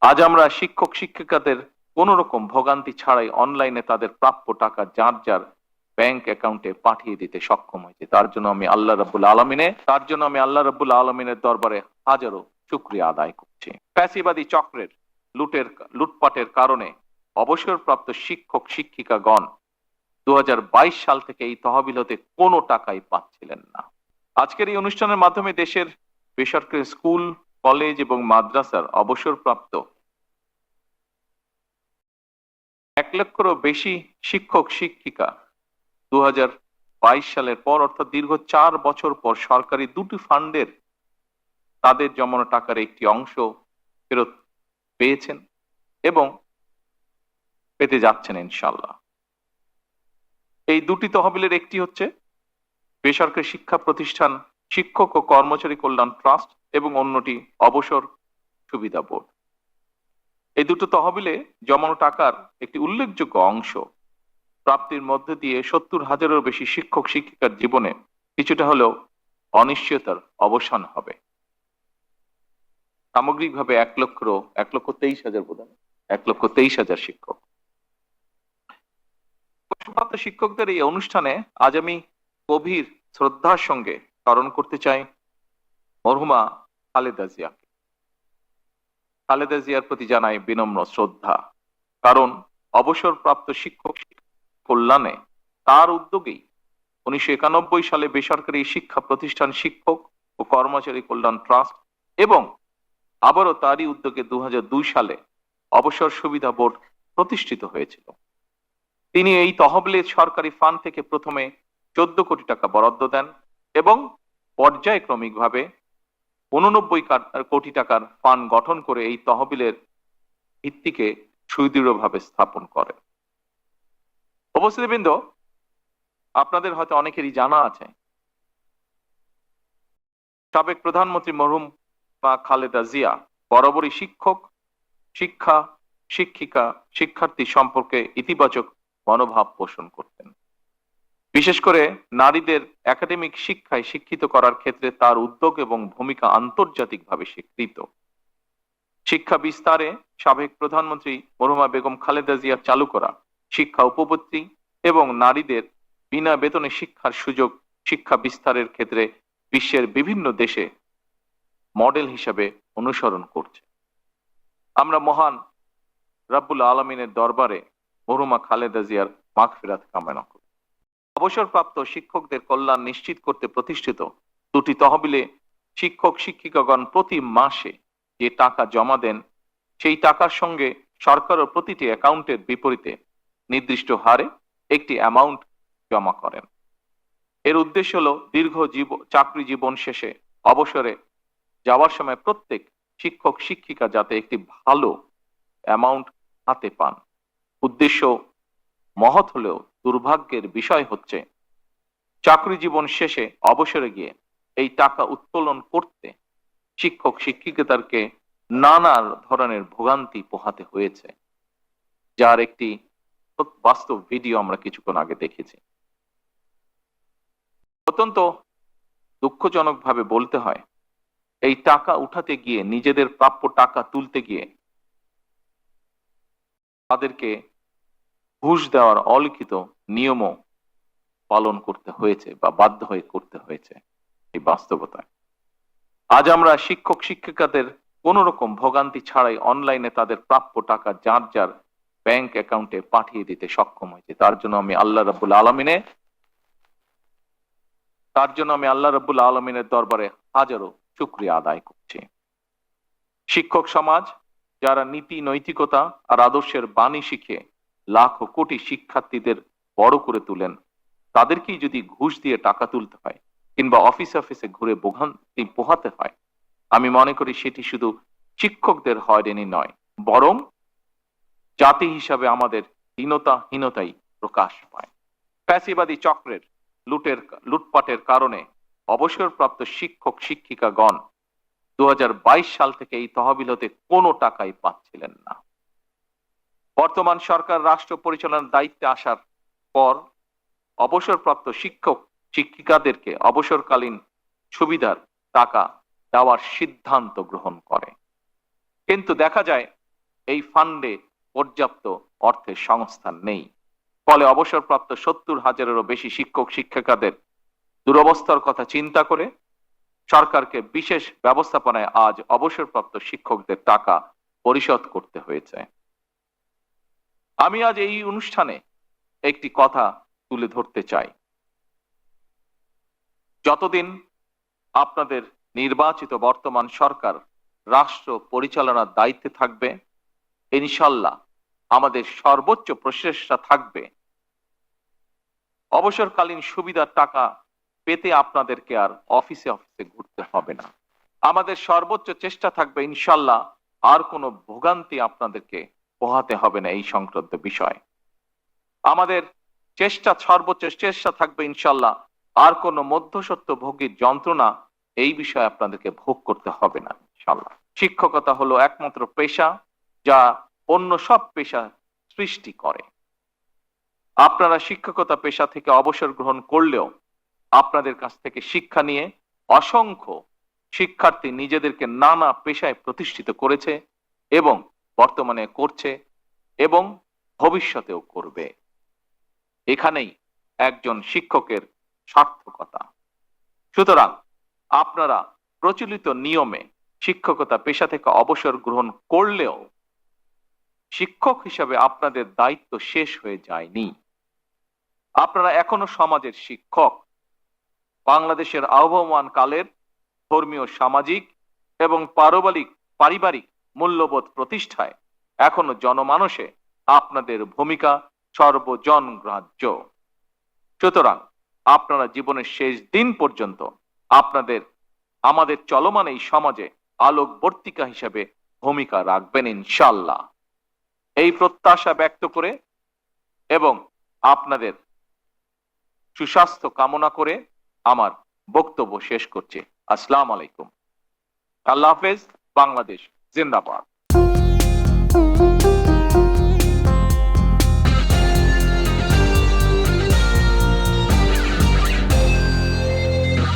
আজ আমরা শিক্ষক শিক্ষিকাদের কোন রকম ভোগান্তি ছাড়াই অনলাইনে তাদের প্রাপ্য টাকা যার যার ব্যাংক অ্যাকাউন্টে পাঠিয়ে দিতে সক্ষম হয়েছে। তার জন্য আমি আল্লাহ রাব্বুল আলামিনের দরবারে হাজারো শুকরিয়া আদায় করছি। ফ্যাসিবাদী চক্রের লুটপাটের কারণে অবসরপ্রাপ্ত শিক্ষক শিক্ষিকাগণ 2022 সাল থেকে এই তহবিল হতে কোনো টাকাই পাচ্ছিলেন না। আজকের এই অনুষ্ঠানের মাধ্যমে দেশের বেসরকারি স্কুল, কলেজ এবং মাদ্রাসার অবসরপ্রাপ্ত 1 লক্ষেরও বেশি শিক্ষক শিক্ষিকা 2022 সালের পর অর্থাৎ দীর্ঘ 4 বছর পর সরকারি দুটি ফান্ডের তাদের জমানো টাকার একটি অংশ ফেরত পেয়েছেন এবং পেতে যাচ্ছেন ইনশাআল্লাহ। এই দুটি তহবিলের একটি হচ্ছে বেসরকারি শিক্ষা প্রতিষ্ঠান শিক্ষক ও কর্মচারী কল্যাণ ট্রাস্ট এবং অন্যটি অবসর সুবিধা বোর্ড। এই দুটো তহবিলে জমানো টাকার একটি উল্লেখযোগ্য অংশ প্রাপ্তির মধ্যে দিয়ে 70,000-এরও বেশি শিক্ষক শিক্ষিকার জীবনে কিছুটা হলেও অনিশ্চয়তার অবসান হবে। সামগ্রিকভাবে 1,23,000 বোধহয় 1,23,000 শিক্ষক। অবসরপ্রাপ্ত শিক্ষকদের এই অনুষ্ঠানে আজ আমি গভীর শ্রদ্ধার সঙ্গে স্মরণ করতে চাই মরহুমা খালেদা জিয়াকে। খালেদা জিয়ার প্রতি জানাই বিনম্র শ্রদ্ধা, কারণ অবসরপ্রাপ্ত শিক্ষক কল্যাণে তার উদ্যোগেই 1991 সালে বেসরকারি শিক্ষা প্রতিষ্ঠান শিক্ষক ও কর্মচারী কল্যাণ ট্রাস্ট এবং আবারও তারই উদ্যোগে 2002 সালে অবসর সুবিধা বোর্ড প্রতিষ্ঠিত হয়েছিল। তিনি এই তহবিলের সরকারি ফান্ড থেকে প্রথমে 14 কোটি টাকা বরাদ্দ দেন এবং পর্যায়ক্রমিকভাবে 89 কোটি টাকার ফান্ড গঠন করে এই তহবিলের ভিত্তিকে সুদৃঢ়ভাবে স্থাপন করে। উপস্থিতবৃন্দ, আপনাদের হয়তো অনেকেরই জানা আছে সাবেক প্রধানমন্ত্রী মরহুম খালেদা জিয়া বরাবরই শিক্ষক, শিক্ষা, শিক্ষিকা, শিক্ষার্থী সম্পর্কে ইতিবাচক মনোভাব পোষণ করতেন। বিশেষ করে নারীদের একাডেমিক শিক্ষায় শিক্ষিত করার ক্ষেত্রে তার উদ্যোগ এবং ভূমিকা আন্তর্জাতিকভাবে স্বীকৃত। শিক্ষা বিস্তারে সাবেক প্রধানমন্ত্রী মরহুমা বেগম খালেদা জিয়া চালু করা শিক্ষা উপবৃত্তি এবং নারীদের বিনা বেতনে শিক্ষার সুযোগ শিক্ষা বিস্তারের ক্ষেত্রে বিশ্বের বিভিন্ন দেশে মডেল হিসাবে অনুসরণ করছে। আমরা মহান রাব্বুল আলামিনের দরবারে মরহুমা খালেদা জিয়ার মাগফিরাত কামনা করি। অবসরপ্রাপ্ত শিক্ষকদের কল্যাণ নিশ্চিত করতে প্রতিষ্ঠিত দুটি তহবিলে শিক্ষক শিক্ষিকাগণ প্রতি মাসে যে টাকা জমা দেন সেই টাকার সঙ্গে সরকারও প্রতিটি অ্যাকাউন্টের বিপরীতে নির্দিষ্ট হারে একটি অ্যামাউন্ট জমা করেন। এর উদ্দেশ্য হলো দীর্ঘ চাকরি জীবন শেষে অবসরে যাওয়ার সময় প্রত্যেক শিক্ষক শিক্ষিকা যাতে একটি ভালো অ্যামাউন্ট হাতে পান। উদ্দেশ্য মহৎ হলেও দুর্ভাগ্যের বিষয় হচ্ছে চাকরি জীবন শেষে অবসরে গিয়ে এই টাকা উত্তোলন করতে শিক্ষক শিক্ষিকাদেরকে নানা ধরনের ভোগান্তি পোহাতে হয়েছে, যার একটি বাস্তব ভিডিও আমরা কিছুক্ষণ আগে দেখেছি। অত্যন্ত দুঃখজনক ভাবে বলতে হয়, এই টাকা উঠাতে গিয়ে নিজেদের প্রাপ্য টাকা তুলতে গিয়ে তাদেরকে ঘুষ দেওয়ার অলিখিত নিয়মও পালন করতে হয়েছে বা বাধ্য হয়ে করতে হয়েছে। এই বাস্তবতায় আজ আমরা শিক্ষক শিক্ষিকাদের কোন রকম ভোগান্তি ছাড়াই অনলাইনে তাদের প্রাপ্য টাকা যার যার ব্যাংক অ্যাকাউন্টে পাঠিয়ে দিতে সক্ষম হয়েছে। তার জন্য আমি আল্লাহ রাব্বুল আলামিনের দরবারে হাজারো শুকরিয়া আদায় করছি। শিক্ষক সমাজ যারা নীতি নৈতিকতা আর আদর্শের বাণী শিখে লাখো কোটি শিক্ষার্থীদের বড় করে তুলেন, তাদেরকেই যদি ঘুষ দিয়ে টাকা তুলতে হয় কিংবা অফিসে ঘুরে ভোগান্তি পোহাতে হয়, আমি মনে করি সেটি শুধু শিক্ষকদের হয়রানি নয়, বরং জাতি হিসাবে আমাদের হীনতাই প্রকাশ পায়। ফ্যাসিবাদী চক্রের লুটপাটের কারণে অবসরপ্রাপ্ত শিক্ষক শিক্ষিকাগণ 2022 সাল থেকে এই তহবিল হতে কোনো টাকাই পাচ্ছিলেন না। বর্তমান সরকার রাষ্ট্র পরিচালনার দায়িত্বে আসার পর অবসরপ্রাপ্ত শিক্ষক শিক্ষিকাদেরকে অবসরকালীন সুবিধার টাকা দেওয়ার সিদ্ধান্ত গ্রহণ করে, কিন্তু দেখা যায় এই ফান্ডে পর্যাপ্ত অর্থের সংস্থান নেই। ফলে অবসরপ্রাপ্ত 70,000-এরও বেশি শিক্ষক শিক্ষিকাদের দুরবস্থার কথা চিন্তা করে সরকারকে বিশেষ ব্যবস্থাপনায় আজ অবসরপ্রাপ্ত শিক্ষকদের টাকা পরিশোধ করতে হয়েছে। আমি আজ এই অনুষ্ঠানে একটি কথা তুলে ধরতে চাই। যতদিন আপনাদের নির্বাচিত বর্তমান সরকার রাষ্ট্র পরিচালনার দায়িত্বে থাকবে, ইনশাল্লাহ আমাদের সর্বোচ্চ প্রচেষ্টা থাকবে অবসরকালীন সুবিধার টাকা পেতে আপনাদেরকে আর অফিসে অফিসে ঘুরতে হবে না। আমাদের সর্বোচ্চ চেষ্টা থাকবে ইনশাল্লাহ আর কোনো ভোগান্তি আপনাদেরকে পোহাতে হবে না এই সংক্রান্ত বিষয়। আমাদের সর্বোচ্চ চেষ্টা থাকবে ইনশাল্লাহ আর কোনো মধ্যস্বত্ব ভোগীর যন্ত্রণা এই বিষয়ে আপনাদেরকে ভোগ করতে হবে না ইনশাল্লাহ। শিক্ষকতা হলো একমাত্র পেশা যা অন্য সব পেশা সৃষ্টি করে। আপনারা শিক্ষকতা পেশা থেকে অবসর গ্রহণ করলেও আপনাদের কাছ থেকে শিক্ষা নিয়ে অসংখ্য শিক্ষার্থী নিজেদেরকে নানা পেশায় প্রতিষ্ঠিত করেছে এবং বর্তমানে করছে এবং ভবিষ্যতেও করবে। এখানেই একজন শিক্ষকের সার্থকতা। সুতরাং আপনারা প্রচলিত নিয়মে শিক্ষকতা পেশা থেকে অবসর গ্রহণ করলেও শিক্ষক হিসাবে আপনাদের দায়িত্ব শেষ হয়ে যায়নি। আপনারা এখনো সমাজের শিক্ষক। বাংলাদেশের আহ্বান কালের ধর্মীয়, সামাজিক এবং পারিবারিক মূল্যবোধ প্রতিষ্ঠায় এখনো জনমানসে আপনাদের ভূমিকা সর্বজনগ্রাহ্য। সুতরাং আপনারা জীবনের শেষ দিন পর্যন্ত আমাদের চলমান এই সমাজে আলোকবর্তিকা হিসেবে ভূমিকা রাখবেন ইনশাআল্লাহ। এই প্রত্যাশা ব্যক্ত করে এবং আপনাদের সুস্বাস্থ্য কামনা করে আমার বক্তব্য শেষ করছি। আসসালামু আলাইকুম। আল্লাহ হাফেজ। বাংলাদেশ জিন্দাবাদ।